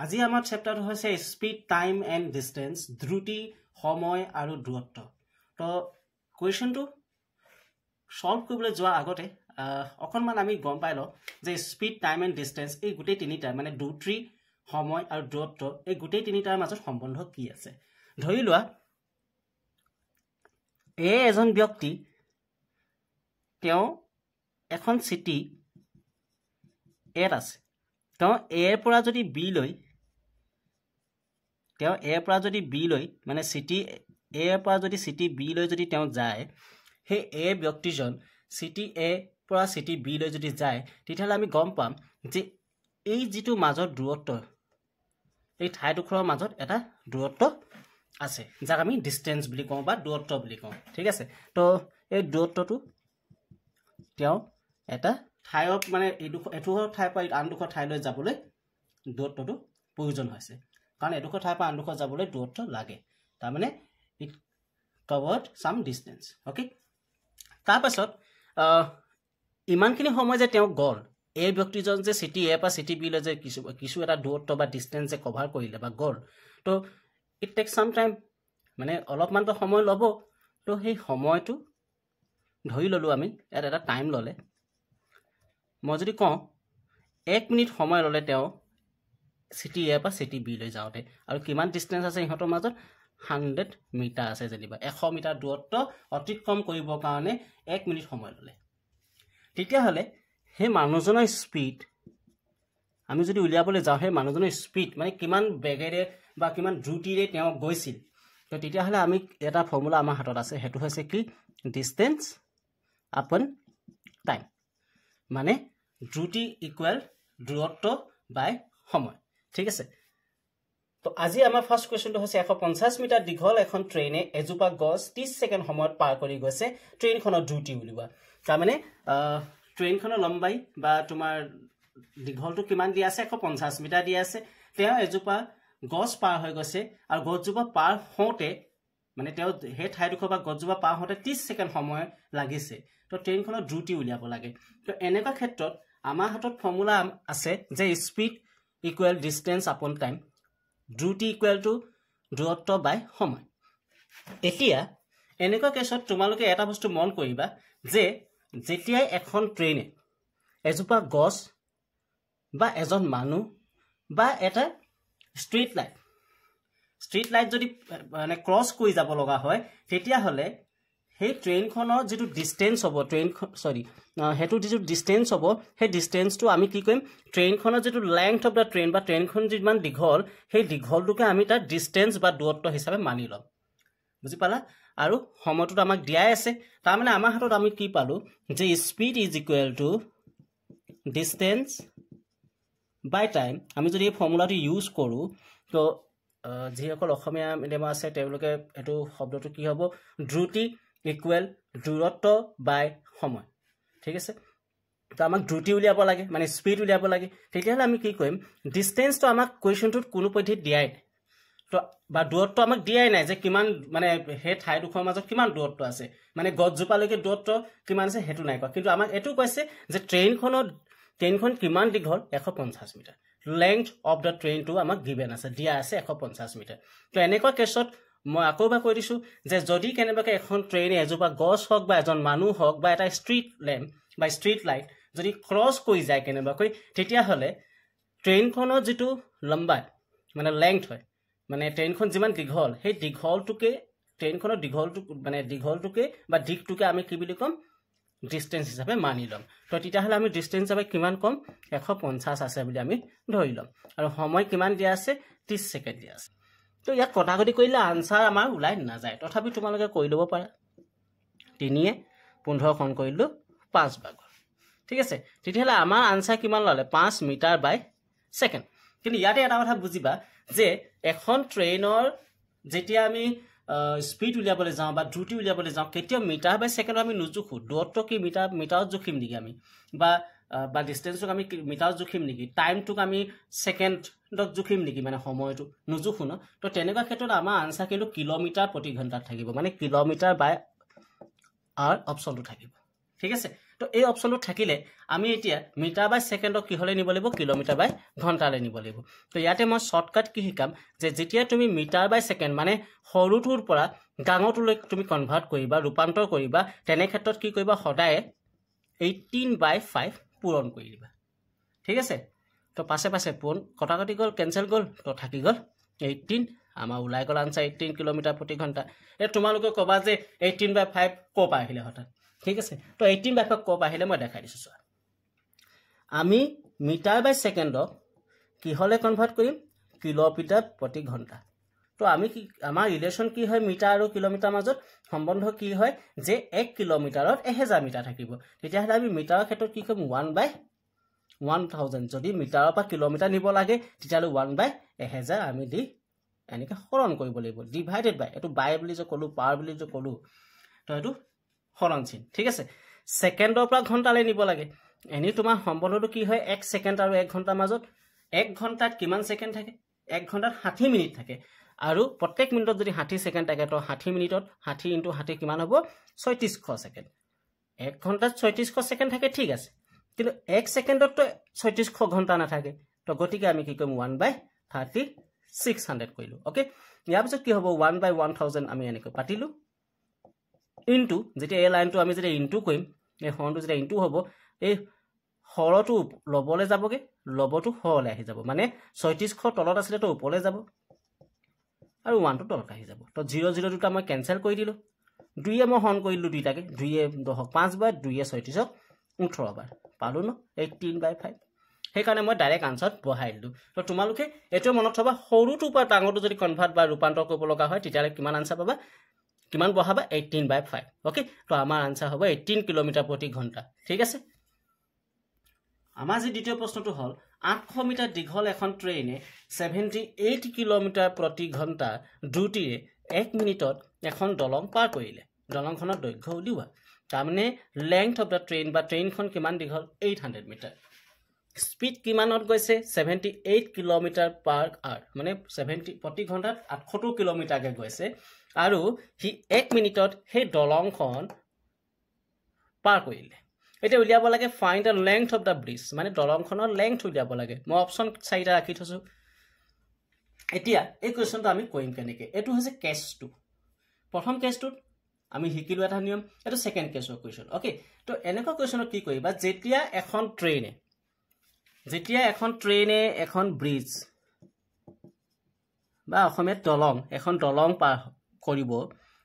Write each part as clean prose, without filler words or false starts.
আজি আমাৰ চেপ্টাৰটো হৈছে স্পীড টাইম এণ্ড ডিষ্টেন্স দ্ৰুতি সময় আৰু দূৰত্ব তো কুৱেশ্যনটো সলভ কৰিবলৈ যোৱাৰ আগতে অকণমান আমি গম পাই লওঁ যে স্পীড টাইম এণ্ড ডিষ্টেন্স এই গোটেই তিনিটা মানে দ্ৰুতি সময় আৰু দূৰত্ব এই গোটেই তিনিটাৰ মাজত সম্বন্ধ কি আছে ধৰি লোৱা এজন ব্যক্তি তেওঁ এখন চিটি এত আছে তেওঁ এৰ পৰা যদি বি লৈ মানে চিটি এৰ পৰা যদি চিটি বি লৈ যদি তেওঁ যায় সেই এ ব্যক্তিজন চিটি এ পৰা চিটি বি লৈ যদি যায় তেতিয়াহ'লে আমি গম পাম যে এই যিটো মাজৰ দূৰত্ব এই ঠাইডোখৰৰ মাজত এটা দূৰত্ব আছে যাক আমি ডিষ্টেন্স বুলি কওঁ বা দূৰত্ব বুলি কওঁ ঠিক আছে তো এই দূৰত্বটো তেওঁ এটা ঠাইত মানে এডোখৰ ঠাইৰ পৰা আনডোখৰ ঠাইলৈ যাবলৈ দূৰত্বটো প্ৰয়োজন হৈছে কাৰণ এডোখৰ ঠাইৰ পৰা আনডোখৰ যাবলৈ দূৰত্ব লাগে তাৰমানে it covered sum distance okay তাৰপাছত ইমানখিনি সময় যে তেওঁ গ'ল এই ব্যক্তিজন যে চিটি এ পৰা চিটি বি লৈ যে কিছু এটা দূৰত্ব বা ডিষ্টেন্স যে কভাৰ কৰিলে বা গ'ল তো ইট টেক সাম টাইম মানে অলপমানটো সময় ল'ব তো সেই সময়টো ধৰি ল'লোঁ আমি ইয়াত এটা টাইম ল'লে মই যদি কওঁ 1 মিনিট সময় ল'লে তেওঁ চিটি এ পৰা চিটি বি লৈ যাওঁতে আৰু কিমান ডিষ্টেন্স আছে ইহঁতৰ মাজত 100 মিটাৰ আছে যেনিবা 100 মিটাৰ দূৰত্ব অতিক্ৰম কৰিবৰ কাৰণে 1 মিনিট সময় ল'লে তেতিয়াহ'লে সেই মানুহজনৰ স্পীড আমি যদি উলিয়াবলৈ যাওঁ সেই মানুহজনৰ স্পীড মানে কিমান বেগেৰে বা কিমান দ্ৰুতিৰে তেওঁ গৈছিল তো তেতিয়াহ'লে আমি এটা ফৰ্মুলা আমাৰ হাতত আছে সেইটো হৈছে কি ডিষ্টেন্স আপন টাইম মানে দ্ৰুতি ইকুৱেল দূৰত্ব বাই সময় ঠিক আছে তো আজি আমাৰ ফাৰ্ষ্ট কুৱেশ্যনটো হৈছে 150 মিটাৰ দীঘল এখন ট্ৰেইনে এজোপা গছ 30 ছেকেণ্ড সময়ত পাৰ কৰি গৈছে ট্ৰেইনখনৰ দ্ৰুতি উলিওৱা তাৰমানে ট্ৰেইনখনৰ লম্বাই বা তোমাৰ দীঘলটো কিমান দিয়া আছে 150 মিটাৰ দিয়া আছে তেওঁ এজোপা গছ পাৰ হৈ গৈছে আৰু গছজোপা পাৰ হওঁতে মানে তেওঁ সেই ঠাইডোখৰ বা গছজোপা পাৰ হওঁতে 30 ছেকেণ্ড সময় লাগিছে তো ট্ৰেইনখনৰ দ্ৰুতি উলিয়াব লাগে তো এনেকুৱা ক্ষেত্ৰত আমাৰ হাতত ফৰ্মুলা আছে যে speed equal distance upon time দ্ৰুতি ইকুৱেল টু দূৰত্ব বাই সময় এতিয়া এনেকুৱা কেছত তোমালোকে এটা বস্তু মন কৰিবা যে যেতিয়াই এখন ট্ৰেইনে এজোপা গছ বা এজন মানুহ বা এটা ষ্ট্ৰীট লাইট যদি মানে ক্ৰছ কৰি যাব লগা হয় তেতিয়াহ'লে সেই ট্ৰেইনখনৰ যিটো ডিষ্টেন্স হ'ব সেইটো যিটো ডিষ্টেন্স হ'ব সেই ডিষ্টেন্সটো আমি কি কৰিম ট্ৰেইনখনৰ যিটো লেংথ অফ দ্য ট্ৰেইন বা ট্ৰেইনখন যিমান দীঘল সেই দীঘলটোকে আমি তাৰ ডিষ্টেন্স বা দূৰত্ব হিচাপে মানি ল'ম বুজি পালা আৰু সময়টোত আমাক দিয়াই আছে তাৰমানে আমাৰ হাতত আমি কি পালোঁ যে speed is equal to distance by time আমি যদি এই ফৰ্মুলাটো ইউজ কৰোঁ তো যিসকল অসমীয়া মিডিয়াম আছে তেওঁলোকে এইটো শব্দটো কি হ'ব দ্ৰুতি ইকুৱেল দূৰত্ব বাই সময় ঠিক আছে তো আমাক দ্ৰুতি উলিয়াব লাগে মানে স্পীড উলিয়াব লাগে তেতিয়াহ'লে আমি কি কৰিম ডিষ্টেন্সটো আমাক কুৱেশ্যনটোত কোনো পদ্ধতিত দিয়াই নাই তো বা দূৰত্ব আমাক দিয়াই নাই যে কিমান মানে সেই ঠাইডোখৰৰ মাজত কিমান দূৰত্ব আছে মানে গছজোপালৈকে দূৰত্ব কিমান আছে সেইটো নাই কোৱা কিন্তু আমাক এইটো কৈছে যে ট্ৰেইনখন কিমান দীঘল 150 মিটাৰ লেংথ অফ দ্য ট্ৰেইনটো আমাক গিভেন আছে দিয়া আছে 150 মিটাৰ তো এনেকুৱা কেছত মই আকৌ এবাৰ কৈ দিছোঁ যে যদি কেনেবাকৈ এখন ট্ৰেইনে এজোপা গছ হওক বা এজন মানুহ হওক বা এটা ষ্ট্ৰীট লেম্প বা ষ্ট্ৰীট লাইট যদি ক্ৰছ কৰি যায় কেনেবাকৈ তেতিয়াহ'লে ট্ৰেইনখনৰ যিটো লম্বাই মানে লেংথ হয় মানে ট্ৰেইনখন যিমান দীঘল সেই দীঘলটোকে ট্ৰেইনখনৰ দীঘলটোকে বা দিশটোকে আমি কি বুলি ক'ম ডিষ্টেন্স হিচাপে মানি ল'ম তো তেতিয়াহ'লে আমি ডিষ্টেন্স হিচাপে কিমান ক'ম 150 আছে বুলি আমি ধৰি ল'ম আৰু সময় কিমান দিয়া আছে 30 ছেকেণ্ড দিয়া আছে তো ইয়াত কটাকটি কৰিলে আনচাৰ আমাৰ ওলাই নাযায় তথাপি তোমালোকে কৰি ল'ব পাৰা 3 15 কৰিলোঁ 5 ভাগৰ ঠিক আছে তেতিয়াহ'লে আমাৰ আনচাৰ কিমান ল'লে 5 মিটাৰ বাই ছেকেণ্ড কিন্তু ইয়াতে এটা কথা বুজিবা যে এখন ট্ৰেইনৰ যেতিয়া আমি স্পীড উলিয়াবলৈ যাওঁ বা দ্ৰুতি উলিয়াবলৈ যাওঁ কেতিয়াও মিটাৰ বাই ছেকেণ্ডত আমি নুজোখোঁ দূৰত্ব কি মিটাৰত জোখিম নেকি আমি বা ডিষ্টেন্সটোক আমি মিটাৰত জোখিম নেকি টাইমটোক আমি ছেকেণ্ডত জোখিম নেকি মানে সময়টো নুজোখোঁ ন তো তেনেকুৱা ক্ষেত্ৰত আমাৰ আনচাৰ কিন্তু কিলোমিটাৰ প্ৰতি ঘণ্টাত থাকিব মানে কিলোমিটাৰ বাই আৱাৰ অপশ্যনটো থাকিব ঠিক আছে তো এই অপশনটো থাকিলে আমি এতিয়া মিটাৰ বাই ছেকেণ্ডক কি হলে নিব লাগিব কিলোমিটাৰ বাই ঘণ্টালৈ নিব লাগিব তো ইয়াতে মই শৰ্টকাট কি শিকাম যে যেতিয়া তুমি মিটাৰ বাই ছেকেণ্ড মানে সৰুটোৰ পৰা ডাঙৰটোলৈ তুমি কনভাৰ্ট কৰিবা ৰূপান্তৰ কৰিবা তেনে ক্ষেত্ৰত কি কৰিবা সদায় 18/5 পূৰণ কৰি দিবা ঠিক আছে তো পাছে পাছে পূৰণ কটাকটি গ'ল কেনসেল গ'ল তো থাকি গ'ল 18 আমাৰ ওলাই গ'ল আনসাৰ 18 কিলোমিটাৰ প্ৰতি ঘণ্টা এ তোমালোকে কবা যে 18/5 ক'ৰ পৰা আহিলে হঠাৎ ঠিক আছে তো 18/5 ক'ৰ পৰা আহিলে মই দেখাই দিছো চোৱা আমি মিটাৰ বাই ছেকেণ্ডক কিহলে কনভাৰ্ট কৰিম কিলোমিটাৰ প্ৰতি ঘণ্টা তো আমি কি আমাৰ ৰিলেশন কি হয় মিটাৰ আৰু কিলোমিটাৰ মাজত সম্বন্ধ কি হয় যে 1 কিলোমিটাৰত 1000 মিটাৰ থাকিব তেতিয়াহলে আমি মিটাৰৰ ক্ষেত্ৰত কি কৰিম 1/1000 যদি মিটাৰৰ পৰা কিলোমিটাৰ নিব লাগে তেতিয়াহলে 1/1000 আমি দি এনেকৈ হৰণ কৰিব লাগিব ডিভাইডেড বাই এটো বাই বুলি যে কলো পাৱাৰ বুলি যে কলো তো এটো হৰণ চিন ঠিক আছে সেকেন্ডৰ পৰা ঘণ্টালৈ নিব লাগে এনি তোমাৰ সম্বন্ধটো কি হয় 1 সেকেন্ড আৰু 1 ঘণ্টাৰ মাজত 1 ঘণ্টাত কিমান সেকেন্ড থাকে 1 ঘণ্টাত 60 মিনিট থাকে আৰু প্ৰত্যেক মিনিটত যদি 60 সেকেন্ড থাকে তো 60 মিনিটত 60 * 60 কিমান হ'ব 3600 সেকেন্ড 1 ঘণ্টাত 3600 সেকেন্ড থাকে ঠিক আছে কিন্তু 1 সেকেন্ডত তো 3600 ঘণ্টা না থাকে তো গতিকে আমি কি কৰিম 1/3600 কৰিলো ওকে ইয়াৰ পিছত কি হ'ব 1/1000 আমি এনেকৈ পাতিলো ইনটু যেতিয়া এই লাইনটো আমি যেতিয়া ইনটু কৰিম এই হৰণটো যেতিয়া ইনটু হ'ব এই হৰটো লবলে যাবগে লবটো হৰলে আহি যাব মানে 3600 তলত আছিল তো ওপৰলে যাব আৰু 1 টো তলত আহি যাব তো 0 0 দুটা মই কেনসেল কৰি দিলো 2 এ মই হৰণ কৰিলো দুইটাকে 2 এ 10 5 বাৰ 2 এ 36 18 বাৰ পালো ন 18/5 সেইকাৰণে মই ডাইৰেক্ট আনসাৰ বহাই দিলো তো তোমালোকে এটো মনত থবা সৰুটোৰ পৰা ডাঙৰটো যদি কনভাৰ্ট বা ৰূপান্তৰ কৰিব লগা হয় তেতিয়ালে কিমান আনসাৰ পাবা কিমান বহাবা 18/5 ওকে তো আমাৰ আনসাৰ হ'ব 18 কিলোমিটাৰ প্ৰতি ঘণ্টা ঠিক আছে আমাৰ যে দ্বিতীয় প্ৰশ্নটো হল 800 মিটাৰ দীঘল এখন ট্ৰেইনে 78 কিলোমিটাৰ প্ৰতি ঘণ্টা দ্ৰুতিৰে 1 মিনিটত এখন দলং পাৰ কৰিলে দলংখনৰ দৈৰ্ঘ্য উলিওৱা তাৰমানে লেংথ অফ দা ট্ৰেইন বা ট্ৰেইনখন কিমান দীঘল 800 মিটাৰ স্পীড কিমানত গৈছে 78 কিলোমিটাৰ পাৰ আৱাৰ মানে 70 প্ৰতি ঘণ্টাত 800 কিলোমিটাৰকে গৈছে আৰু হি 1 মিনিটত সেই দলংখন পাৰ কৰিলে এতিয়া উলিয়াব লাগে find da length of the bridge মানে দলংখনৰ লেংথ উলিয়াব লাগে মই অপচন 4টা ৰাখি থৈছো এতিয়া এই কোৱেশ্চনটো আমি কৰিম কেনেকৈ এটো হৈছে কেছ 2 প্ৰথম কেছটোত আমি শিকিলো এটা নিয়ম এটো সেকেন্ড কেছৰ কোৱেশ্চন ওকে তো এনেকুৱা কোৱেশ্চনত কি কৰিবা যেতিয়া এখন ট্ৰেইনে এখন ব্ৰিজ বা অসমীয়াত দলং এখন দলং পাৰ কৰিব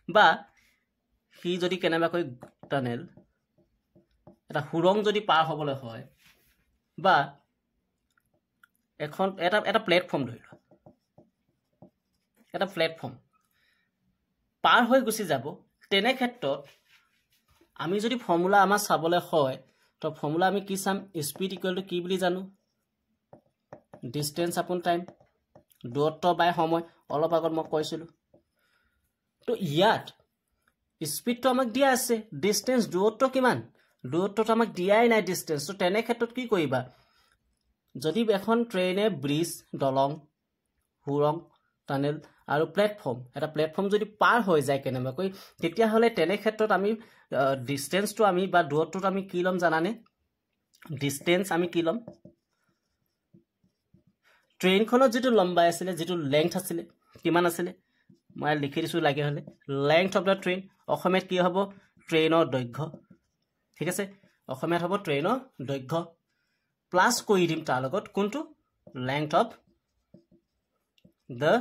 বা সি যদি কেনেবাকৈ টানেল এটা হুৰং যদি পাৰ হ'বলৈ হয় বা এখন এটা প্লেটফৰ্ম ধৰিলো এটা প্লেটফৰ্ম পাৰ হৈ গুছি যাব তেনে ক্ষেত্ৰত আমি যদি ফৰ্মুলা আমাৰ চাবলৈ হয় তো ফৰ্মুলা আমি কি চাম স্পীড ইকুৱেল টু কি বুলি জানো ডিসটেন্স আপন টাইম দূৰত্ব বাই সময় অলপ আগত মই কৈছিলো তো ইয়াত স্পীডটো আমাক দিয়া আছে ডিসটেন্স দূৰত্ব কিমান দূৰত্বটো আমাক দিয়াই নাই ডিসটেন্স তো তেনে ক্ষেত্ৰত কি কৰিবা যদি এখন ট্ৰেইনে ব্ৰিজ দলং হুৰং টানেল আৰু প্লেটফৰ্ম এটা প্লেটফৰ্ম যদি পাৰ হৈ যায় কেনেবাকৈ তেতিয়া হলে তেনে ক্ষেত্ৰত আমি ডিসটেন্সটো আমি বা দূৰত্বটো আমি কি লম জানানে ডিসটেন্স আমি কি লম ট্ৰেইনখনৰ যেটো লম্বাই আছিল যেটো লেংথ আছিল কিমান আছিল মই লিখি দিছো লাগে হলে লেংথ অফ দা ট্ৰেইন অসমীয়াত কি হ'ব ট্ৰেইনৰ দৈৰ্ঘ্য ঠিক আছে অসমীয়াত হ'ব ট্ৰেইনৰ দৈৰ্ঘ্য প্লাস কৰি দিম তাৰ লগত কোনটো length of the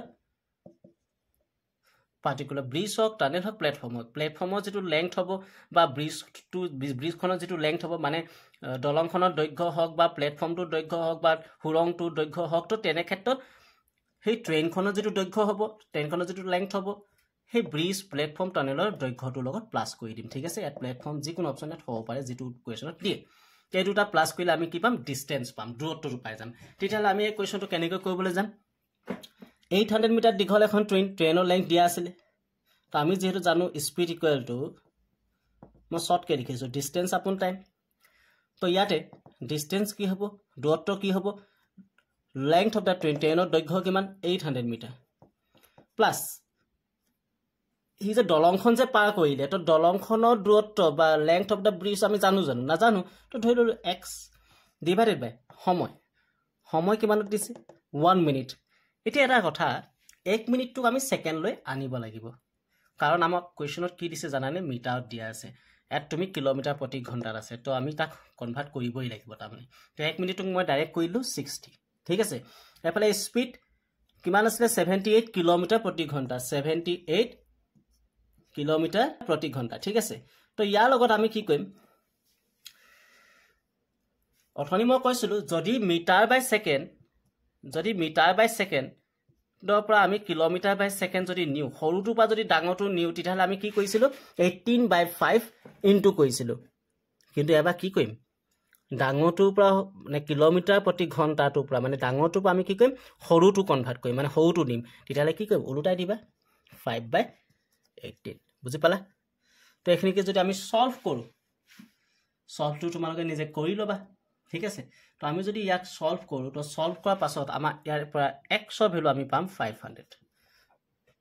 particular bridge of tunnel of platform যেটো লেংথ হ'ব বা ব্ৰিজখনৰ যেটো লেংথ হ'ব মানে দলংখনৰ দৈৰ্ঘ্য হওক বা প্লেটফৰ্মটোৰ দৈৰ্ঘ্য হওক বা হুৰংটোৰ দৈৰ্ঘ্য হওক তো তেনে ক্ষেত্ৰত সেই ট্ৰেইনখনৰ যেটো দৈৰ্ঘ্য হ'ব ট্ৰেইনখনৰ যেটো লেংথ হ'ব সেই ব্ৰিজ প্লেটফৰ্ম টানেলৰ দৈৰ্ঘ্যটোৰ লগত প্লাস কৰি দিম ঠিক আছে ইয়াত প্লেটফৰ্ম যিকোনো অপচনত হ'ব পাৰে যেটো কোৱেশ্চনত দিয়ে এই দুটা প্লাস কৰিলে আমি কি পাম ডিসটেন্স পাম দূৰত্বটো পাই যাম তেতিয়াহলে আমি এই কোৱেশ্চনটো কেনেকৈ কৰিবলৈ যাম 800 মিটাৰ দীঘল এখন ট্ৰেইনৰ লেংথ দিয়া আছিল তো আমি যেহেতু জানো স্পীড ইকুৱেল টু মই শৰ্টকে লিখিছো ডিসটেন্স আপন টাইম তো ইয়াতে ডিসটেন্স কি হ'ব দূৰত্ব কি হ'ব লেংথ অফ দা ট্ৰেইনৰ দৈৰ্ঘ্য কিমান 800 মিটাৰ প্লাস হি যে দলংখন যে পাৰ কৰিলে তো দলংখনৰ দূৰত্ব বা লেংথ অফ দ্য ব্ৰিজ আমি জানো নাজানো তো ধৰি ললো x ডিভাইডেড বাই সময় কিমানত দিছে 1 মিনিট এতিয়া এটা কথা 1 মিনিটটোক আমি সেকেন্ড লৈ আনিব লাগিব কাৰণ আমাক কোৱেশ্চনত কি দিছে জানানে মিটাৰত দিয়া আছে ইয়াত তুমি কিলোমিটাৰ প্ৰতি ঘণ্টাত আছে তো আমি তাক কনভাৰ্ট কৰিবই লাগিব তাৰমানে তো 1 মিনিটক মই ডাইৰেক্ট কৰিলো 60 ঠিক আছে এফালে স্পিড কিমান আছে 78 কিলোমিটাৰ প্ৰতি ঘণ্টা 78 কিলোমিটাৰ প্ৰতি ঘণ্টা ঠিক আছে তো ইয়াৰ লগত আমি কি কৰিম অথনি মই কৈছিলো যদি মিটাৰ বাই সেকেন্ড দৰ পৰা আমি কিলোমিটাৰ বাই সেকেন্ড যদি নিউ সৰুটো পৰা যদি ডাঙৰটো নিউ তেতিয়াহলে আমি কি কৰিছিলো 18/5 ইনটু কৰিছিলো কিন্তু এবাৰ কি কৰিম ডাঙৰটোৰ পৰা মানে কিলোমিটাৰ প্ৰতি ঘণ্টাটোৰ পৰা মানে ডাঙৰটোৰ পৰা আমি কি কৰিম সৰুটো কনভাৰ্ট কৰিম মানে সৰুটো নিম তেতিয়াহলে কি কৰিম উলটাই দিবা 5/18 বুজি পালা তো এখিনিকে যদি আমি সলভ কৰো সলভটো তোমালোকে নিজে কৰি লবা ঠিক আছে তো আমি যদি ইয়াক সলভ কৰো তো সলভ কৰাৰ পাছত আমাৰ ইয়াৰ পৰা x ৰ ভ্যালু আমি পাম 500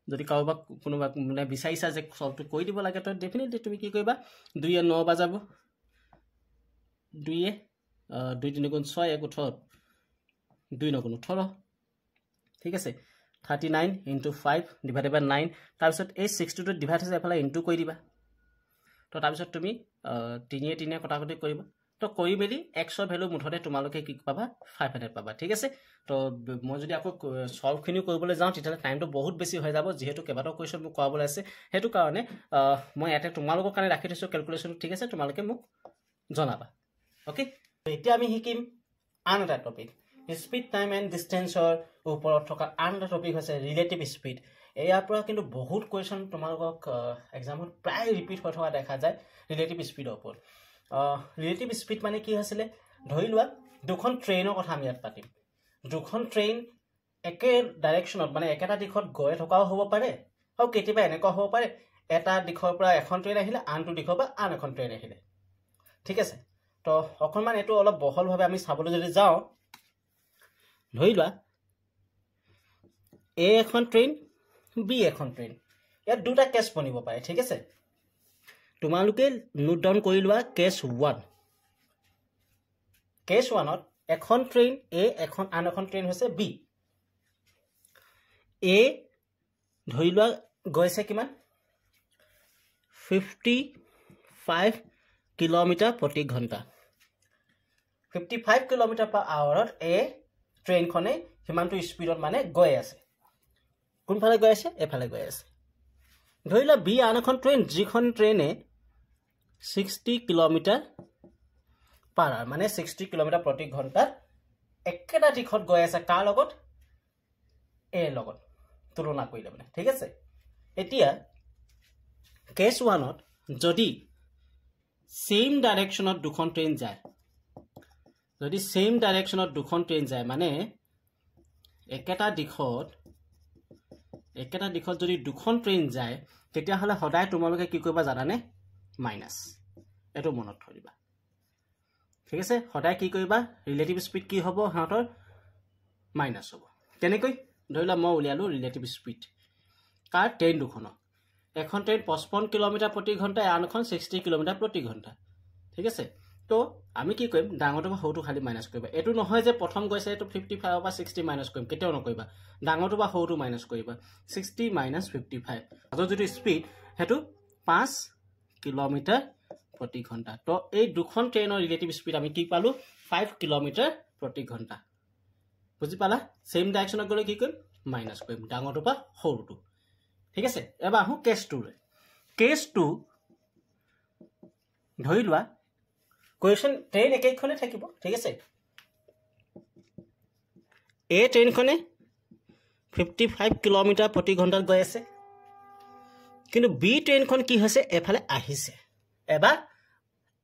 যদি কাৰোবাক কোনোবা মানে বিচাৰিছা যে সলভটো কৰি দিব লাগে তো ডেফিনেটলি তুমি কি কৰিবা 2 এ 9 বাজাব 2 এ 2 3 গুণ 6 1 18 2 9 গুণ 18 ঠিক আছে 39 into 5 divided by 9 তাৰপিছত এই 62 টো ডিভাইড হৈছে এফালে ইনটু কৰি দিবা তো তাৰপিছত তুমি 3 এ কটাকটি কৰিবা তো কৰি মেলি x ৰ ভ্যালু মুঠতে তোমালোকে কি পাবা 500 পাবা ঠিক আছে তো মই যদি আকৌ সলভ খিনি কৰিবলৈ যাওঁ তেতিয়ালে টাইমটো বহুত বেছি হৈ যাব যেহেতু কেবাটাও কোৱেশ্চন মোক কৰাবলৈ আছে হেতু কাৰণে মই ইয়াতে তোমালোকৰ কাৰণে ৰাখি দিছো ক্যালকুলেশন ঠিক আছে তোমালোকে মোক জনাবা ওকে এতিয়া আমি শিকিম আন এটা টপিক স্পিড টাইম এন্ড ডিসটেন্সৰ ওপৰত থকা আন এটা টপিক হৈছে ৰিলেটিভ স্পিড ইয়াৰ পৰা কিন্তু বহুত কোৱেশ্চন তোমালোকক এক্সামত প্ৰায় ৰিপিট হৈ থকা দেখা যায় ৰিলেটিভ স্পিডৰ ওপৰত ৰিলেটিভ স্পিড মানে কি হৈছিলে ধৰি লোৱা দুখন ট্ৰেইনৰ কথা আমি ইয়াত পাতিম দুখন ট্ৰেইন একে ডাইৰেকশনত মানে একেটা দিশত গৈ থকাও হ'ব পাৰে আৰু কেতিয়াবা এনেকুৱা হ'ব পাৰে এটা দিশৰ পৰা এখন ট্ৰেইন আহিলে আনটো দিশৰ পৰা আন এখন ট্ৰেইন আহিলে ঠিক আছে তো অকনমান এটো অলপ বহলভাৱে আমি চাবলৈ যদি যাওঁ ধৰি লোৱা A এখন ট্ৰেইন B এখন ট্ৰেইন ইয়াত দুটা কেছ বনিব পাৰে ঠিক আছে তোমালোকে নোট ডাউন কৰি লোৱা কেছ 1 কেছ 1ত এখন ট্ৰেইন A এখন আন এখন ট্ৰেইন হৈছে B A ধৰি লোৱা গৈছে কিমান 55 কিলোমিটাৰ প্ৰতি ঘণ্টা 55 কিলোমিটাৰ per hour A ট্ৰেইনখনে হিমানটো স্পিডত মানে গৈ আছে কোনফালে গৈ আছে এফালে গৈ আছে ধৰি লোৱা B আন এখন ট্ৰেইন যিখন ট্ৰেইনে 60 কিলোমিটাৰ per hour মানে 60 কিলোমিটাৰ প্ৰতি ঘণ্টাত একেটা দিশত গৈ আছে কাৰ লগত A লগত তুলনা কৰিলে মানে ঠিক আছে এতিয়া কেছ 1ত যদি সেম ডাইৰেকশনত দুখন ট্ৰেইন যায় যদি সেম ডাইৰেকশনত দুখন ট্ৰেইন যায় মানে একেটা দিশত যদি দুখন ট্ৰেইন যায় তেতিয়া হলে সদায় তোমালোকে কি কৰিবা জানানে মাইনাস এটো মনত থৰিবা ঠিক আছে সদায় কি কৰিবা ৰিলেটিভ স্পিড কি হ'ব হাতৰ মাইনাস হ'ব কেনেকৈ ধৰিলা মই উলিয়ালো ৰিলেটিভ স্পিড কাৰ ট্ৰেইন দুখন এখন ট্ৰেইন 55 কিলোমিটাৰ প্ৰতি ঘণ্টা আন এখন 60 কিলোমিটাৰ প্ৰতি ঘণ্টা ঠিক আছে তো আমি কি কৰিম ডাঙৰটো বা সৰুটো খালি মাইনাস কৰিবা এটো নহয় যে প্ৰথম গৈছে এটো 55 বা 60 মাইনাস কৰিম কেতিয়াও নকৰিবা ডাঙৰটো বা সৰুটো মাইনাস কৰিবা 60 মাইনাস 55 আৰু যদি স্পিড হেতু 5 কিলোমিটাৰ প্ৰতি ঘণ্টা তো এই দুখন ট্ৰেইনৰ ৰিলেটিভ স্পিড আমি কি পালো 5 কিলোমিটাৰ প্ৰতি ঘণ্টা বুজি পালা সেম ডাইৰেকশনত গলে কি কৰিম মাইনাস কৰিম ডাঙৰটো বা সৰুটো ঠিক আছে এবা আহো কেছ 2 লৈ কেছ 2 ধৰি লোৱা কোৱেশ্চন ট্ৰেইন একেখনে থাকিব ঠিক আছে এ ট্ৰেইনখনে 55 কিলোমিটাৰ প্ৰতি ঘণ্টাত গৈ আছে কিন্তু বি ট্ৰেইনখন কি হৈছে এফালে আহিছে এবা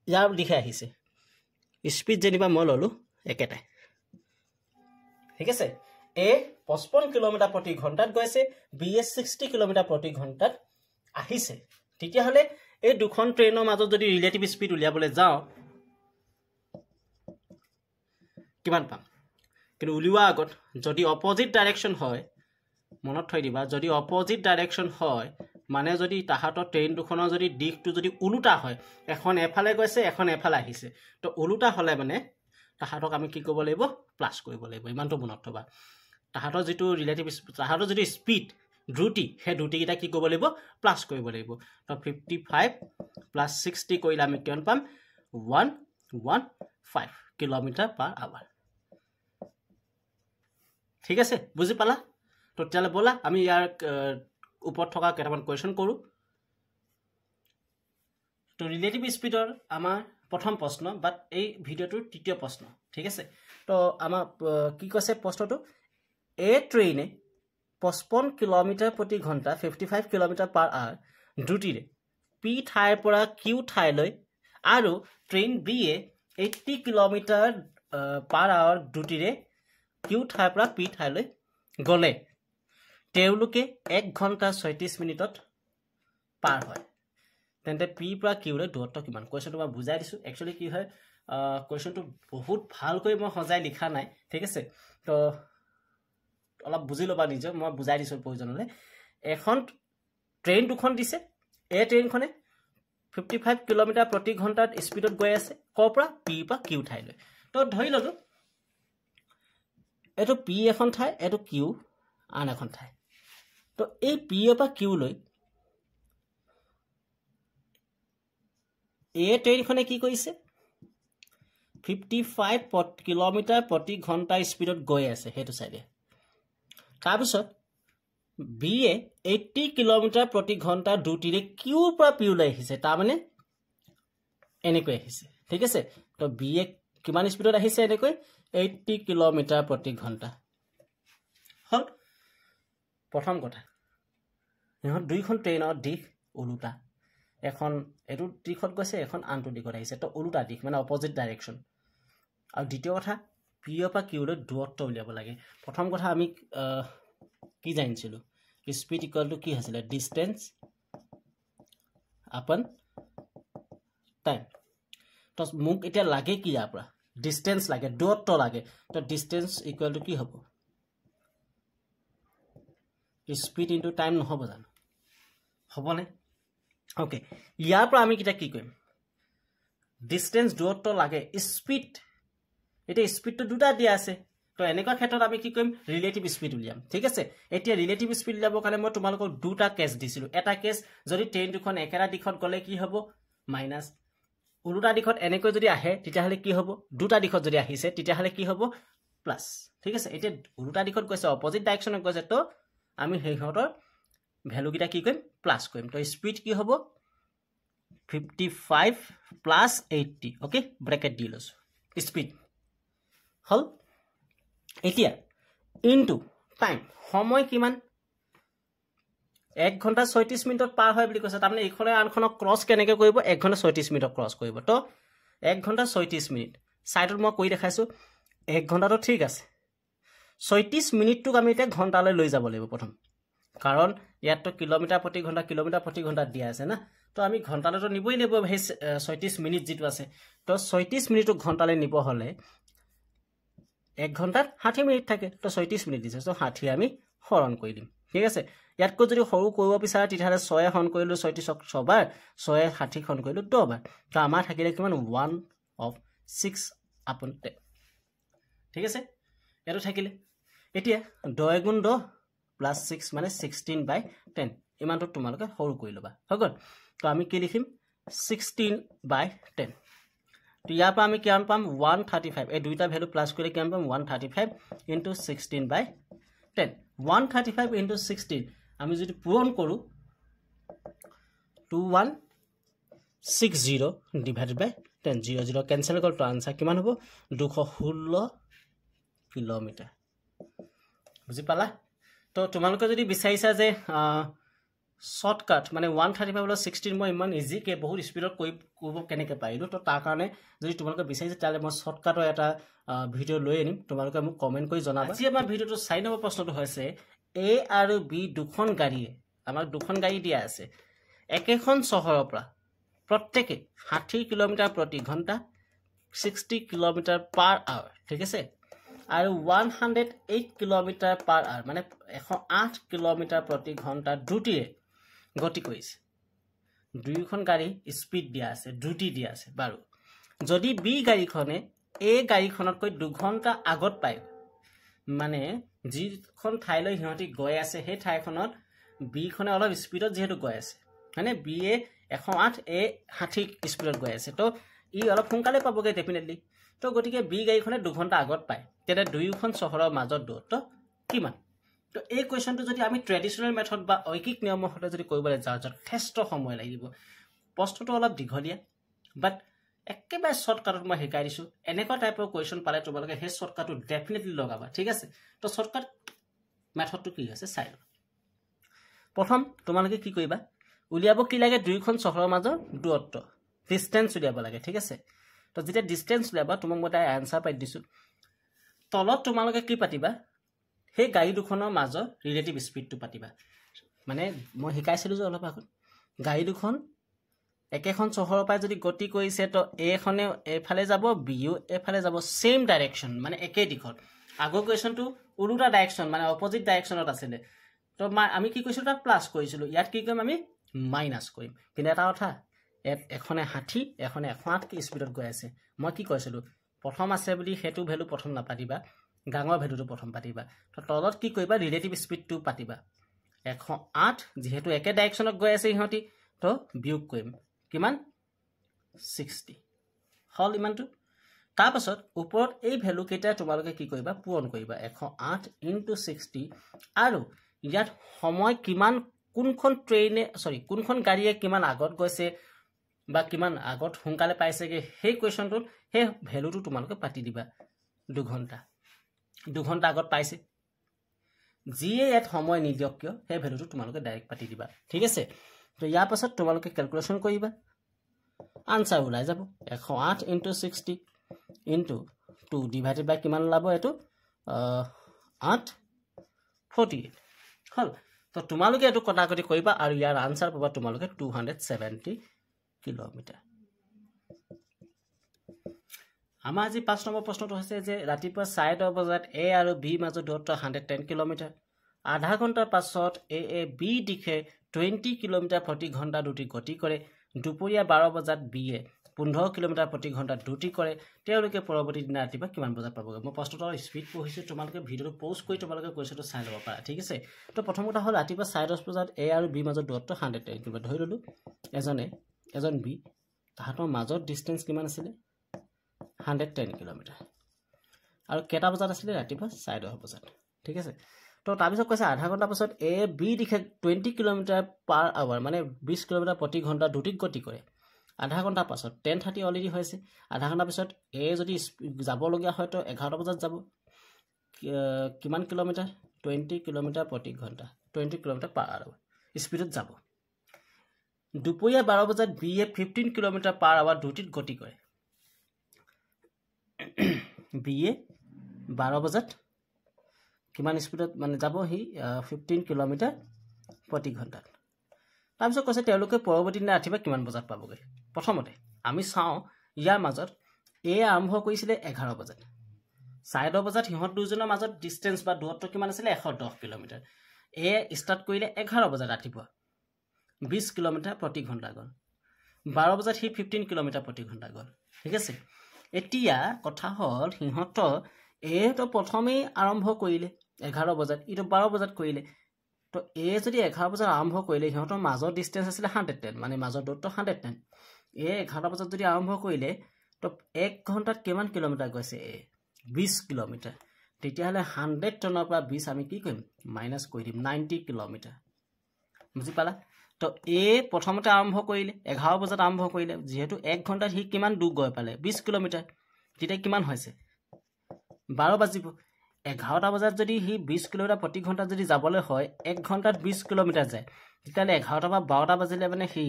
ইয়াৰ দিশে আহিছে স্পিড যেনিবা মই ললো একেটাই ঠিক আছে এ 55 কিলোমিটাৰ প্ৰতি ঘণ্টাত গৈছে বি এ 60 কিলোমিটাৰ প্ৰতি ঘণ্টাত আহিছে তেতিয়া হলে এই দুখন ট্ৰেইনৰ মাজত যদি ৰিলেটিভ স্পিড উলিয়াবলৈ যাওঁ কিমান পাম কিন্তু উলিওৱা আগত যদি অপোজিট ডাইৰেকশন হয় মনত থৈ দিবা যদি অপোজিট ডাইৰেকশন হয় মানে যদি তাহাঁতৰ ট্ৰেইন দুখনৰ যদি দিশটো যদি ওলোটা হয় এখন এফালে গৈছে এখন এফালে আহিছে তো ওলোটা হ'লে মানে তাহাঁতক আমি কি কৰিব লাগিব প্লাছ কৰিব লাগিব ইমানটো মনত থবা তাহাঁতৰ যিটো ৰিলেটিভ তাহাঁতৰ যিটো স্পীড দ্ৰুতি সেই দ্ৰুতিকেইটা কি কৰিব লাগিব প্লাছ কৰিব লাগিব তো 55 প্লাছ 60 কৰিলে আমি কিমান পাম 115 কিলোমিটাৰ পাৰ আৱাৰ ঠিক আছে বুজি পালা তো তেতিয়াহ'লে ব'লা আমি ইয়াৰ ওপৰত থকা কেইটামান কুৱেশ্যন কৰোঁ তো ৰিলেটিভ স্পীডৰ আমাৰ প্ৰথম প্ৰশ্ন বাট এই ভিডিঅ'টোৰ তৃতীয় প্ৰশ্ন ঠিক আছে তো আমাৰ কি কৈছে প্ৰশ্নটো এ ট্ৰেইনে 55 কিলোমিটাৰ প্ৰতি ঘণ্টা 55 কিলোমিটাৰ পাৰ আৱাৰ দ্ৰুতিৰে পি ঠাইৰ পৰা কিউ ঠাইলৈ আৰু ট্ৰেইন বিয়ে 80 কিলোমিটাৰ পাৰ আৱাৰ দ্ৰুতিৰে কিউ ঠাইৰ পৰা পি ঠাইলৈ গ'লে তেওঁলোকে 1 ঘণ্টা 36 মিনিটত পাৰ হয় তেন্তে পি পৰা কিউলৈ দূৰত্ব কিমান কুৱেশ্যনটো মই বুজাই দিছোঁ একচুৱেলি কি হয় কুৱেশ্যনটো বহুত ভালকৈ মই সজাই লিখা নাই ঠিক আছে তো অলপ বুজি ল'বা নিজে মই বুজাই দিছোঁ প্ৰয়োজন হ'লে এখন ট্ৰেইন দুখন দিছে এই ট্ৰেইনখনে 55 কিলোমিটাৰ প্ৰতি ঘণ্টাত স্পীডত গৈ আছে ক'ৰ পৰা পি পৰা কিউ ঠাইলৈ তো ধৰি ল'লোঁ এইটো পি এখন ঠাই এইটো কিউ আন এখন ঠাই তো এই পি পৰা কিউলৈ এই ট্ৰেইনখনে কি কৰিছে 55 কিলোমিটাৰ প্ৰতি ঘণ্টা স্পীডত গৈ আছে সেইটো চাইডে তাৰপিছত বিয়ে 80 কিলোমিটাৰ প্ৰতি ঘণ্টা দ্ৰুতিৰে কিউৰ পৰা পিউলৈ আহিছে তাৰমানে এনেকৈ আহিছে ঠিক আছে তো বিয়ে কিমান স্পীডত আহিছে এনেকৈ 80 কিলোমিটাৰ প্ৰতি ঘণ্টা হ'ল প্ৰথম কথা ইহঁত দুইখন ট্ৰেইনৰ দিশ ওলোটা এখন এইটো দিশত গৈছে এখন আনটো দিশত আহিছে তো ওলোটা দিশ মানে অপজিট ডাইৰেকশ্যন আৰু দ্বিতীয় কথা পিৰ পৰা কিউলৈ দূৰত্ব উলিয়াব লাগে প্ৰথম কথা আমি কি জানিছিলোঁ স্পীড ইকুৱেল টু কি আছিলে ডিষ্টেঞ্চ আপন টাইম তো মোক এতিয়া লাগে কি ইয়াৰ পৰা ডিষ্টেঞ্চ লাগে দূৰত্ব লাগে তো ডিষ্টেঞ্চ ইকুৱেল টু কি হ'ব স্পীড ইনটু টাইম নহ'ব জানো হ'বনে ওকে ইয়াৰ পৰা আমি কিটা কি কৰিম ডিষ্টেঞ্চ দূৰত্ব লাগে স্পীড এতিয়া স্পীডটো দুটা দিয়া আছে তো এনেকুৱা ক্ষেত্ৰত আমি কি কৰিম ৰিলেটিভ স্পীড উলিয়াম ঠিক আছে এতিয়া ৰিলেটিভ স্পীড উলিয়াবৰ কাৰণে মই তোমালোকক দুটা কেছ দিছিলোঁ এটা কেছ যদি ট্ৰেইন দুখন একেটা দিশত গ'লে কি হ'ব মাইনাছ ওলোটা দিশত এনেকৈ যদি আহে তেতিয়াহ'লে কি হ'ব দুটা দিশত যদি আহিছে তেতিয়াহ'লে কি হ'ব প্লাছ ঠিক আছে এতিয়া ওলোটা দিশত গৈছে অপজিট ডাইৰেকশ্যনত গৈছে তো আমি সিহঁতৰ ভ্যালুকেইটা কি কৰিম প্লাছ কৰিম তো স্পীড কি হ'ব 55 প্লাছ 80 ওকে ব্ৰেকেট দি লৈছোঁ স্পীড হ'ল এতিয়া ইনটু টাইম সময় কিমান 1 ঘণ্টা 36 মিনিটত পাৰ হয় বুলি কৈছে তাৰমানে এইখনে আনখনক ক্ৰছ কেনেকৈ কৰিব 1 ঘণ্টা 36 মিনিটত ক্ৰছ কৰিব তো 1 ঘণ্টা 36 মিনিট চাইডত মই কৰি দেখাইছোঁ 1 ঘণ্টাটো ঠিক আছে 36 মিনিটটোক আমি এতিয়া ঘণ্টালৈ লৈ যাব লাগিব প্ৰথম কাৰণ ইয়াততো কিলোমিটাৰ প্ৰতি ঘণ্টা দিয়া আছে না তো আমি ঘণ্টালৈতো নিবই লাগিব সেই 36 মিনিট যিটো আছে তো 36 মিনিটটো ঘণ্টালৈ নিব হ'লে 1 ঘণ্টাত 60 মিনিট থাকে তো 36 মিনিট দিছে তো 60 আমি হৰণ কৰি দিম ঠিক আছে ইয়াতকৈ যদি সৰু কৰিব বিচাৰে তেতিয়াহ'লে 6 হৰণ কৰিলোঁ 36ক 6 বাৰ 6 60 হৰণ কৰিলোঁ 10 বাৰ তো আমাৰ থাকিলে কিমান 1/6/10 ঠিক আছে এইটো থাকিলে এতিয়া 10 গুণ 10 প্লাছ 6 মানে 16/10 ইমানটো তোমালোকে সৰু কৰি ল'বা হৈ গ'ল তো আমি কি লিখিম 16/10 তো ইয়াৰ পৰা আমি কিমান পাম 135 এই দুইটা ভ্যালু প্লাছ কৰিলে কিমান পাম 135 ইনটু 16/10 135 ইনটু 16 আমি যদি পূৰণ কৰোঁ 2160 ডিভাইডেড বাই 10 0 0 কেনচেল গ'ল তো আনসাৰ কিমান হ'ব 216 কিলোমিটাৰ বুজি পালা তো তোমালোকে যদি বিচাৰিছা যে শৰ্টকাট মানে 135 + 16 মই ইমান ইজিকে বহুত স্পীডত কৰিব কেনেকৈ পাৰিলোঁ তো তাৰ কাৰণে যদি তোমালোকে বিচাৰিছে তেতিয়াহ'লে মই শৰ্টকাটৰ এটা ভিডিঅ' লৈ আনিম তোমালোকে মোক কমেণ্ট কৰি জনাবা আজি আমাৰ ভিডিঅ'টো 4 নম্বৰ প্ৰশ্নটো হৈছে এ আৰু বি দুখন গাড়ীয়ে আমাক দুখন গাড়ী দিয়া আছে একেখন চহৰৰ পৰা প্ৰত্যেকে 60 কিলোমিটাৰ প্ৰতি ঘণ্টা 60 কিলোমিটাৰ পাৰ আৱাৰ ঠিক আছে আৰু 108 কিলোমিটাৰ পাৰ আৱাৰ মানে 108 কিলোমিটাৰ প্ৰতি ঘণ্টা দ্ৰুতিৰে গতি কৰিছে দুয়োখন গাড়ী স্পীড দিয়া আছে দ্ৰুতি দিয়া আছে বাৰু যদি বি গাড়ীখনে এ গাড়ীখনতকৈ 2 ঘণ্টা আগত পায় মানে যিখন ঠাইলৈ সিহঁতি গৈ আছে সেই ঠাইখনত বি খনে অলপ স্পীডত যেহেতু গৈ আছে মানে বি এ 108 এ 60 স্পীডত গৈ আছে তো ই অলপ সোনকালে পাবগে ডেফিনেটলি তো গতিকে বি গাড়ীখনে 2 ঘণ্টা আগত পায় তেনে দুয়োখন চহৰৰ মাজত দূৰত্ব কিমান তো এই কোৱেশ্চনটো যদি আমি ট্ৰেডিশনেল মেথড বা ঐকিক নিয়মৰ হতে যদি কৰিবলৈ যাওঁ যথেষ্ট সময় লাগিব প্ৰশ্নটো অলপ দীঘলীয়া বাট একেবাৰে শৰ্টকাটত মই শিকাই দিছো এনেকুৱা টাইপৰ কোৱেশ্চন পালে তোমালোকে সেই শৰ্টকাটটো ডেফিনেটলি লগাবা ঠিক আছে তো শৰ্টকাট মেথডটো কি আছে চাই লও প্ৰথম তোমালোকে কি কৰিবা উলিয়াব কি লাগে দুইখন চহৰৰ মাজৰ দূৰত্ব ডিসটেন্স উলিয়াব লাগে ঠিক আছে তো যেতিয়া ডিসটেন্স উলিয়াবা তোমাক মই তাৰ আনসাৰ পাই দিছো তলত তোমালোকে কি পাতিবা সেই গাড়ী দুখনৰ মাজৰ ৰিলেটিভ স্পীডটো পাতিবা মানে মই শিকাইছিলো যে অলপ আগত গাড়ী দুখন একেখন চহৰৰ পৰা যদি গতি কৰিছে তো এ খনে এফালে যাব বিও এফালে যাব সেম ডাইৰেকশন মানে একে দিশত আগৰ কোৱেশ্চনটো উল্টা ডাইৰেকশন মানে অপোজিট ডাইৰেকশনত আছিল তো আমি কি কৈছিলো তাত প্লাস কৰিছিলো ইয়াত কি কৰিম আমি মাইনাস কৰিম কিন্তু এটা কথা এখনে 60 এখনে 108 কি স্পীডত গৈ আছে মই কি কৈছিলো প্ৰথম আছে বুলি হেতু ভ্যালু প্ৰথম নাপাতিবা গাঙৰ ভ্যালুটো প্ৰথম পাতিবা তো তলত কি কৰিবা ৰিলেটিভ স্পীডটো পাতিবা 108 যেহেতু একে ডাইৰেকশনত গৈ আছে ইহঁতি তো বিয়োগ কৰিম কিমান 60 হল ইমানটো তাৰ পাছত ওপৰত এই ভ্যালু কেইটা তোমালোকে কি কৰিবা পূৰণ কৰিবা 108 * 60 আৰু ইয়াত সময় কিমান কোনখন ট্ৰেইনে কোনখন গাড়ীয়ে কিমান আগত গৈছে বা কিমান আগত সোনকালে পাইছেগে সেই কোৱেশ্চনটোত সেই ভ্যালুটো তোমালোকে পাতি দিবা 2 ঘণ্টা আগত পাইছে যিয়ে ইয়াত সময় নিদিয়ক কিয় সেই ভ্যালুটো তোমালোকে ডাইৰেক্ট পাতি দিবা ঠিক আছে তো ইয়াৰ পাছত তোমালোকে ক্যালকুলেশন কৰিবা আনসাৰ ওলাই যাব 108 * 60 * 2 ডিভাইডেড বাই কিমান লাভ এটো 8 48 হল তো তোমালোকে এটো কটাকটি কৰিবা আৰু ইয়াৰ আনসাৰ পাবা তোমালোকে 270 কিলোমিটাৰ আমাৰ আজি 5 নম্বৰ প্ৰশ্নটো হৈছে যে ৰাতিপুৱা 10:30 বজাত এ আৰু বি মাজৰ দূৰত্ব 110 কিলোমিটাৰ আধা ঘণ্টাৰ পাছত এ বি দিশে 20 কিলোমিটাৰ প্ৰতি ঘণ্টা দ্ৰুতি গতি কৰে দুপৰীয়া 12 বজাত বি এ 15 কিলোমিটাৰ প্ৰতি ঘণ্টা দ্ৰুতি কৰে তেওঁলোকে পৰৱৰ্তী দিনা ৰাতিপুৱা কিমান বজাত পাবগে মই প্ৰশ্নটোৰ স্পীড পঢ়িছো তোমালোকে ভিডিওটো পজ কৰি তোমালোকে কোৱেশ্চনটো চাই ল'ব পাৰা ঠিক আছে তো প্ৰথম কথা হ'ল ৰাতিপুৱা 10:30 বজাত এ আৰু বি মাজৰ দূৰত্ব 110 কিলোমিটাৰ ধৰি ললো এজন বি তাহাতৰ মাজৰ ডিসটেন্স কিমান আছিল 110 কিলোমিটাৰ আৰু কেটা বজাত আছিল ৰাতিপুৱা 10:30 বজাত ঠিক আছে তো তাৰ পিছত কৈছে আধা ঘণ্টা পাছত এ বি দিশে 20 কিলোমিটাৰ পাৰ আৱাৰ মানে 20 কিলোমিটাৰ প্ৰতি ঘণ্টা দ্ৰুতিত গতি কৰে আধা ঘণ্টা পাছত 10:30 অলৰেডি হৈছে আধা ঘণ্টা পাছত এ যদি যাব লগিয়া হয় তো 11 বজাত যাব কিমান কিলোমিটাৰ 20 কিলোমিটাৰ প্ৰতি ঘণ্টা 20 কিলোমিটাৰ পাৰ আৱাৰ স্পীডত যাব দুপৰীয়া 12 বজাত B A 15 kilometre per hour দ্ৰুতিত গতি কৰে বি এ 12 বজাত কিমান স্পীডত মানে যাব হি 15 কিলোমিটাৰ প্ৰতি ঘণ্টাত তাৰপিছত কৈছে তেওঁলোকে পৰৱৰ্তী দিনা ৰাতিপুৱা কিমান বজাত পাবগে প্ৰথমতে আমি চাও ইয়াৰ মাজত এ আৰম্ভ কৰিছিলে 11 বজাত 10:30 বজাত হিহঁত দুজনৰ মাজত ডিসটেন্স বা দূৰত্ব কিমান আছিল 110 কিলোমিটাৰ এ ষ্টাৰ্ট কৰিলে 11 বজাত ৰাতিপুৱা 20 কিলোমিটাৰ প্ৰতি ঘণ্টা গল 12 বজাত হি 15 কিলোমিটাৰ প্ৰতি ঘণ্টা গল ঠিক আছে এতিয়া কথা হল হিহঁত এ তো প্ৰথমেই আৰম্ভ কৰিলে 11 বজাত ইটো 12 বজাত কৰিলে তো এ যদি 11 বজাত আৰম্ভ কৰিলে হিহঁতৰ মাজৰ ডিসটেন্স আছিল 110 মানে মাজৰ দূৰত্ব 110 এ 11 বজাত যদি আৰম্ভ কৰিলে তো 1 ঘণ্টাত কিমান কিলোমিটাৰ গৈছে এ 20 কিলোমিটাৰ তেতিয়াহলে 100 টনৰ পৰা 20 আমি কি কৰিম মাইনাস কৰি দিম 90 কিলোমিটাৰ বুজি পালা তো এ প্ৰথমতে আৰম্ভ কৰিলে 11 বজাত আৰম্ভ কৰিলে যেহেতু 1 ঘণ্টাত হি কিমান দূৰ গৈ পালে 20 কিলোমিটাৰ তেতিয়া কিমান হৈছে 12 বাজিব 11টা বজাত যদি হি 20 কিলোমিটাৰ প্ৰতি ঘণ্টা যদি যাবলৈ হয় 1 ঘণ্টাত 20 কিলোমিটাৰ যায় তেতিয়ালে 11টা পৰা 12টা বাজিলে মানে হি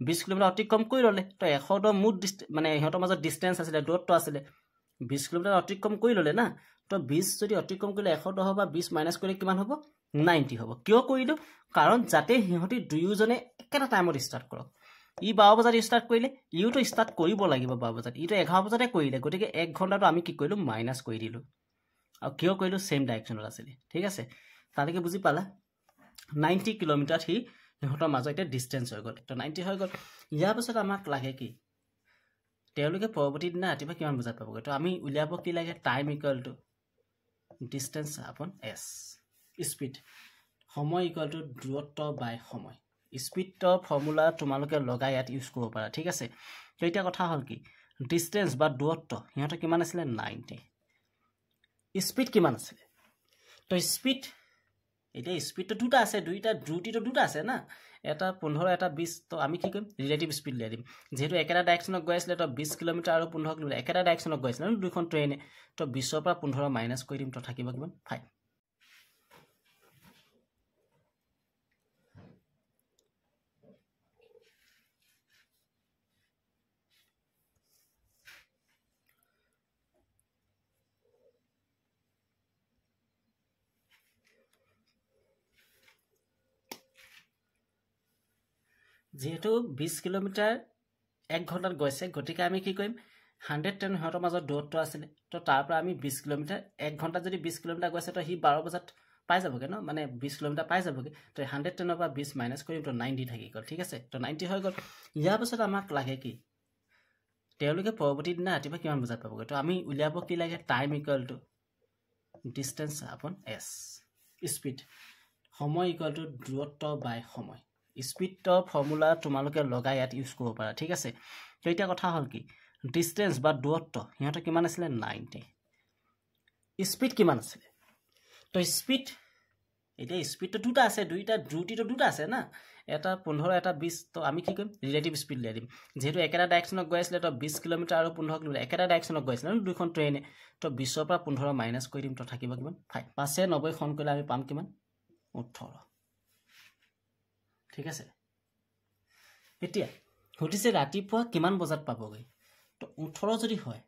20 কিলোমিটাৰ অতিক্ৰম কৰি ললে তো 100 মুঠ মানে ইহঁতৰ মাজত ডিসটেন্স আছিল দূৰত্ব আছিল 20 কিলোমিটাৰ অতিক্ৰম কৰি ললে না তো 20 যদি অতিক্ৰম কৰিলে 110 হ'ব 20 মাইনাস কৰিলে কিমান হ'ব 90 হ'ব কিয় কৰিলো কাৰণ যাতে হিহঁতি দুয়োজনে একেটা টাইমত ষ্টাৰ্ট কৰক ই 12 বজাত ষ্টাৰ্ট কৰিলে ইউটো ষ্টাৰ্ট কৰিব লাগিব 12 বজাত ইটো 11 বজাতে কৰিলে গতিকে 1 ঘণ্টাটো আমি কি কৰিলো মাইনাস কৰি দিলো আৰু কিয় কৰিলো সেম ডাইৰেকশনত আছিল ঠিক আছে তালৈকে বুজি পালা 90 কিলোমিটাৰ হি সিহঁতৰ মাজত এতিয়া ডিষ্টেঞ্চ হৈ গ'ল তো 90 হৈ গ'ল ইয়াৰ পাছত আমাক লাগে কি তেওঁলোকে পৰৱৰ্তী দিনা ৰাতিপুৱা কিমান বজাত পাবগৈ তো আমি উলিয়াব কি লাগে টাইম ইকুৱেল টু ডিষ্টেঞ্চ আপন এছ স্পীড সময় ইকুৱেল টু দূৰত্ব বাই সময় স্পীডৰ ফৰ্মুলা তোমালোকে লগাই ইয়াত ইউজ কৰিব পাৰা ঠিক আছে তো এতিয়া কথা হ'ল কি ডিষ্টেঞ্চ বা দূৰত্ব সিহঁতৰ কিমান আছিলে 90 স্পীড কিমান আছিলে তো স্পীড এতিয়া স্পীডটো দুটা আছে দুইটা দ্ৰুতিটো দুটা আছে না এটা 15 এটা 20 তো আমি কি কৰিম ৰিলেটিভ স্পীড লৈ দিম যেহেতু একেটা ডাইৰেকশ্যনত গৈ আছিলে তো 20 কিলোমিটাৰ আৰু 15 কিলোমিটাৰ একেটা ডাইৰেকশ্যনত গৈ আছিলে দুখন ট্ৰেইনে তো 20 ৰ পৰা 15 মাইনাছ কৰি দিম তো থাকিব কিমান 5 যেহেতু 20 কিলোমিটাৰ 1 ঘণ্টাত গৈছে গতিকে আমি কি কৰিম 110 সিহঁতৰ মাজত দূৰত্ব আছিলে তো তাৰ পৰা আমি 20 কিলোমিটাৰ 1 ঘণ্টাত যদি 20 কিলোমিটাৰ গৈছে তো সি 12 বজাত পাই যাবগে ন মানে 20 কিলোমিটাৰ পাই যাবগে তো 110 ৰ পৰা 20 মাইনাছ কৰিম তো 90 থাকি গ'ল ঠিক আছে তো 90 হৈ গ'ল ইয়াৰ পাছত আমাক লাগে কি তেওঁলোকে পৰৱৰ্তী দিনা ৰাতিপুৱা কিমান বজাত পাবগৈ তো আমি উলিয়াব কি লাগে টাইম ইকুৱেল টু ডিষ্টেঞ্চ আপন এছ স্পীড সময় ইকুৱেল টু দূৰত্ব বাই সময় স্পীডৰ ফৰ্মুলা তোমালোকে লগাই ইয়াত ইউজ কৰিব পাৰা ঠিক আছে তো এতিয়া কথা হ'ল কি ডিষ্টেঞ্চ বা দূৰত্ব সিহঁতৰ কিমান আছিলে 90 স্পীড কিমান আছিলে তো স্পীড এতিয়া স্পীডটো দুটা আছে দুইটা দ্ৰুতিটো দুটা আছে না এটা 15 এটা 20 তো আমি কি কৰিম ৰিলেটিভ স্পীড লৈ দিম যেহেতু একেটা ডাইৰেকশ্যনত গৈ আছিলে তো 20 কিলোমিটাৰ আৰু 15 কিলোমিটাৰ একেটা ডাইৰেকশ্যনত গৈ আছিলে দুখন ট্ৰেইনে তো 20 ৰ পৰা 15 মাইনাছ কৰি দিম তো থাকিব কিমান 5 590 খন কৰিলে আমি পাম কিমান 18 ঠিক আছে এতিয়া সুধিছে ৰাতিপুৱা কিমান বজাত পাবগৈ তো 18 যদি হয়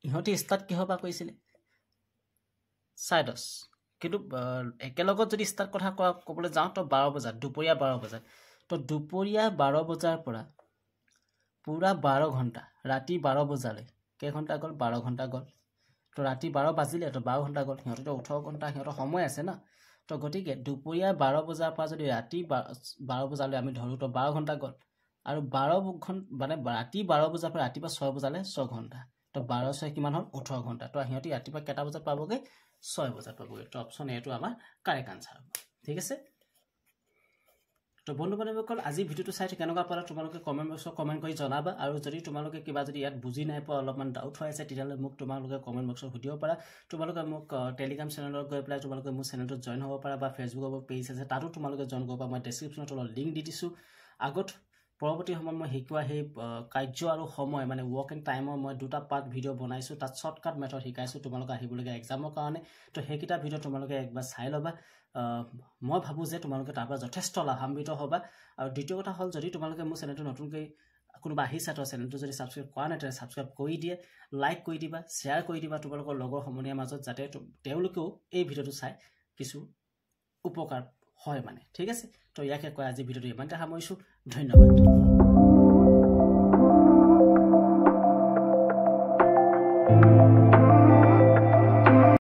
ইহঁতি ষ্টাৰ্ট কিহৰ পৰা কৰিছিলে 10:30 কিন্তু একেলগত যদি ষ্টাৰ্ট কথা ক'বলৈ যাওঁ তো 12 বজাত দুপৰীয়া 12 বজাত তো দুপৰীয়া 12 বজাৰ পৰা পুৰা 12 ঘণ্টা ৰাতি 12 বজালৈ কেই ঘণ্টা গ'ল 12 ঘণ্টা গ'ল তো ৰাতি 12 বাজিলে তো 12 ঘণ্টা গ'ল সিহঁতৰ 18 ঘণ্টা সিহঁতৰ সময় আছে না তো গতিকে দুপৰীয়া 12 বজাৰ পৰা যদি ৰাতি 12 বজালৈ আমি ধৰো তো 12 ঘণ্টা গ'ল আৰু 12 ঘণ্টা মানে ৰাতি 12 বজাৰ পৰা ৰাতিপুৱা 6 বজালৈ 6 ঘণ্টা তো 12 6 কিমান হ'ল 18 ঘণ্টা তো সিহঁতি ৰাতিপুৱা কেইটা বজাত পাবগে 6 বজাত পাবগে তো অপচন এটো আমাৰ কাৰেক্ট আনসাৰ হ'ব ঠিক আছে তো বন্ধু বান্ধৱীসকল আজি ভিডিওটো চাই কেনেকুৱা পালা তোমালোকে কমেন্ট বক্সত কমেন্ট কৰি জনাবা আৰু যদি তোমালোকে কিবা যদি ইয়াত বুজি নাই পোৱা অলপমান ডাউট হৈ আছে তেতিয়ালে মোক তোমালোকে কমেন্ট বক্সত সুধিব পাৰা তোমালোকে মোক টেলিগ্ৰাম চেনেলত গৈ পেলাই তোমালোকে মোৰ চেনেলটোত জয়েন হ'ব পাৰা বা ফেচবুকৰ পেজ আছে তাতো তোমালোকে জয়েন কৰিব পাৰা মই ডেসক্ৰিপচনত অলপ লিংক দি দিছো আগত পৰৱৰ্তী সময়ত মই শিকোৱা সেই কাৰ্য আৰু সময় মানে ৱৰ্ক এণ্ড টাইমৰ মই দুটা পাৰ্ট ভিডিও বনাইছো তাত শৰ্টকাট মেথড শিকাইছো তোমালোকে আহিবলগীয়া এক্সামৰ কাৰণে তো সেইকেইটা ভিডিও তোমালোকে একবাৰ চাই ল'বা মই ভাবো যে তোমালোকে তাৰ পৰা যথেষ্ট লাভান্বিত হ'বা আৰু দ্বিতীয় কথা হ'ল যদি তোমালোকে মোৰ চেনেলটো নতুনকৈ কোনোবা আহিছা তো চেনেলটো যদি সাবস্ক্ৰাইব কৰা নাই তেনে সাবস্ক্ৰাইব কৰি দিয়ে লাইক কৰি দিবা শ্বেয়াৰ কৰি দিবা তোমালোকৰ লগৰ সমনীয়াৰ মাজত যাতে তেওঁলোকেও এই ভিডিওটো চাই কিছু উপকাৰ হয় মানে ঠিক আছে তো ইয়াকে কয় আজি ভিডিওটো ইমানতে সামৰিছো ধন্যবাদ